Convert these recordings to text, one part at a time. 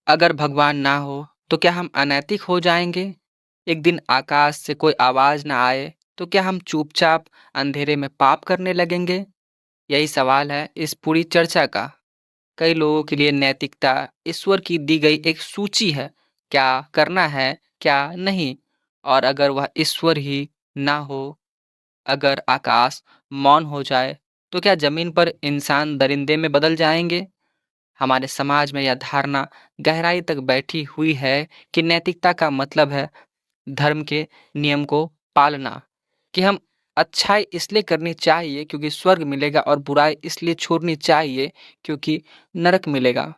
अगर भगवान ना हो तो क्या हम अनैतिक हो जाएंगे? एक दिन आकाश से कोई आवाज ना आए तो क्या हम चुपचाप अंधेरे में पाप करने लगेंगे? यही सवाल है इस पूरी चर्चा का। कई लोगों के लिए नैतिकता ईश्वर की दी गई एक सूची है, क्या करना है, क्या नहीं। और अगर वह ईश्वर ही ना हो, अगर आकाश मौन हो जाए, तो क्या जमीन पर इंसान दरिंदे में बदल जाएंगे? हमारे समाज में यह धारणा गहराई तक बैठी हुई है कि नैतिकता का मतलब है धर्म के नियम को पालना, कि हम अच्छाई इसलिए करनी चाहिए क्योंकि स्वर्ग मिलेगा और बुराई इसलिए छोड़नी चाहिए क्योंकि नरक मिलेगा।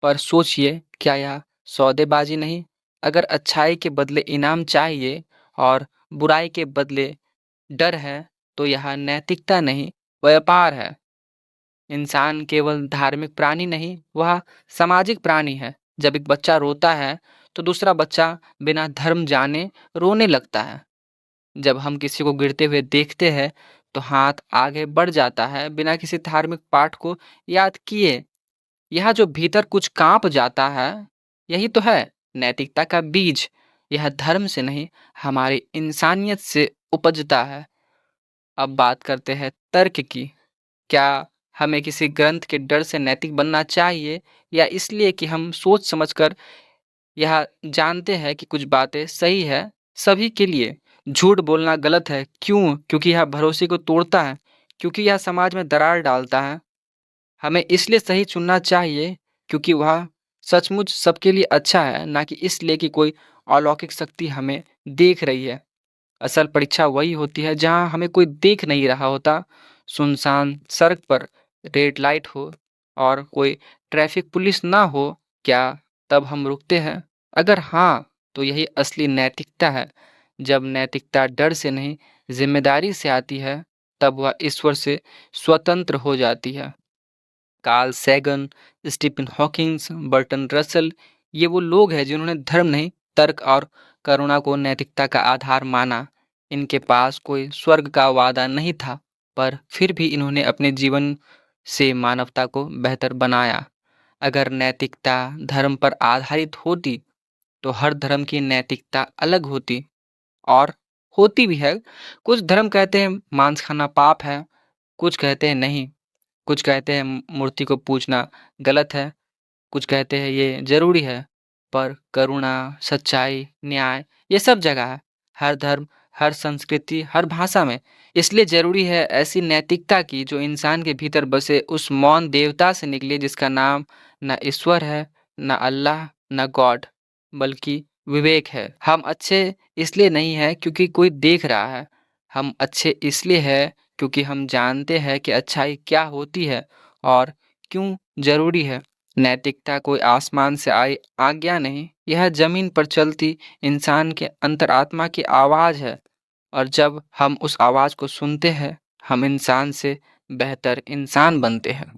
पर सोचिए, क्या यह सौदेबाजी नहीं? अगर अच्छाई के बदले इनाम चाहिए और बुराई के बदले डर है, तो यह नैतिकता नहीं, व्यापार है। इंसान केवल धार्मिक प्राणी नहीं, वह सामाजिक प्राणी है। जब एक बच्चा रोता है तो दूसरा बच्चा बिना धर्म जाने रोने लगता है। जब हम किसी को गिरते हुए देखते हैं तो हाथ आगे बढ़ जाता है बिना किसी धार्मिक पाठ को याद किए। यह जो भीतर कुछ कांप जाता है, यही तो है नैतिकता का बीज। यह धर्म से नहीं, हमारी इंसानियत से उपजता है। अब बात करते हैं तर्क की। क्या हमें किसी ग्रंथ के डर से नैतिक बनना चाहिए, या इसलिए कि हम सोच समझकर यह जानते हैं कि कुछ बातें सही है सभी के लिए? झूठ बोलना गलत है, क्यों? क्योंकि यह भरोसे को तोड़ता है, क्योंकि यह समाज में दरार डालता है। हमें इसलिए सही चुनना चाहिए क्योंकि वह सचमुच सबके लिए अच्छा है, ना कि इसलिए कि कोई अलौकिक शक्ति हमें देख रही है। असल परीक्षा वही होती है जहाँ हमें कोई देख नहीं रहा होता। सुनसान सड़क पर रेड लाइट हो और कोई ट्रैफिक पुलिस ना हो, क्या तब हम रुकते हैं? अगर हाँ, तो यही असली नैतिकता है। जब नैतिकता डर से नहीं, जिम्मेदारी से आती है, तब वह ईश्वर से स्वतंत्र हो जाती है। Carl Sagan, Stephen Hawkins, Burton Russell, ये वो लोग हैं जिन्होंने धर्म नहीं, तर्क और करुणा को नैतिकता का आधार माना। इनके पास कोई स्वर्ग का वादा नहीं था, पर फिर भी इन्होंने अपने जीवन से मानवता को बेहतर बनाया। अगर नैतिकता धर्म पर आधारित होती तो हर धर्म की नैतिकता अलग होती, और होती भी है। कुछ धर्म कहते हैं मांस खाना पाप है, कुछ कहते हैं नहीं, कुछ कहते हैं मूर्ति को पूजना गलत है, कुछ कहते हैं ये जरूरी है। पर करुणा, सच्चाई, न्याय, ये सब जगह है। हर धर्म, हर संस्कृति, हर भाषा में। इसलिए जरूरी है ऐसी नैतिकता की जो इंसान के भीतर बसे उस मौन देवता से निकले जिसका नाम न ईश्वर है, न अल्लाह, न गॉड, बल्कि विवेक है। हम अच्छे इसलिए नहीं है क्योंकि कोई देख रहा है, हम अच्छे इसलिए है क्योंकि हम जानते हैं कि अच्छाई क्या होती है और क्यों जरूरी है। नैतिकता कोई आसमान से आई आज्ञा नहीं, यह जमीन पर चलती इंसान के अंतरात्मा की आवाज़ है। और जब हम उस आवाज़ को सुनते हैं, हम इंसान से बेहतर इंसान बनते हैं।